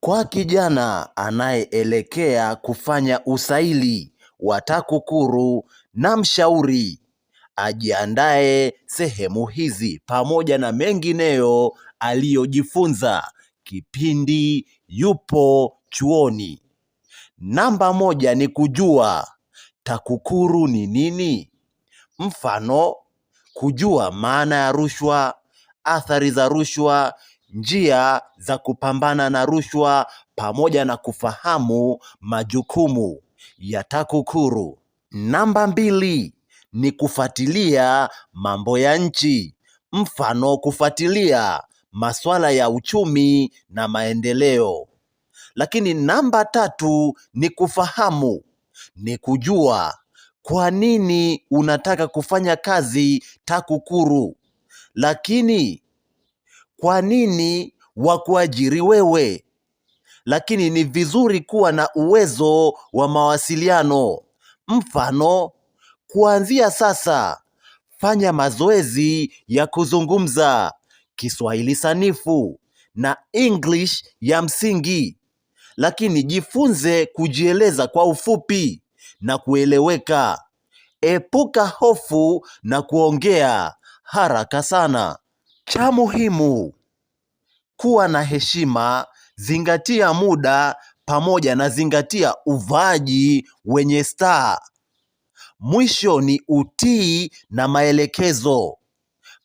Kwa kijana anayeelekea kufanya usaili wa TAKUKURU, na mshauri ajiandae sehemu hizi pamoja na mengineyo aliyojifunza kipindi yupo chuoni. Namba moja ni kujua TAKUKURU ni nini. Mfano, kujua maana ya rushwa, athari za rushwa, njia za kupambana na rushwa, pamoja na kufahamu majukumu ya TAKUKURU. Namba mbili ni kufuatilia mambo ya nchi. Mfano, kufuatilia masuala ya uchumi na maendeleo. Lakini namba tatu ni kufahamu, ni kujua kwa nini unataka kufanya kazi TAKUKURU, lakini kwa nini wakuajiri wewe. Lakini ni vizuri kuwa na uwezo wa mawasiliano. Mfano, kuanzia sasa fanya mazoezi ya kuzungumza Kiswahili sanifu na English ya msingi, lakini jifunze kujieleza kwa ufupi na kueleweka. Epuka hofu na kuongea haraka sana. Cha muhimu, kuwa na heshima, zingatia muda, pamoja na zingatia uvaaji wenye staha. Mwisho ni utii na maelekezo,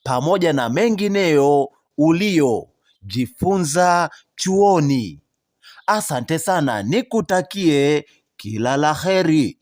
pamoja na mengineyo uliojifunza chuoni. Asante sana, nikutakie kila la heri.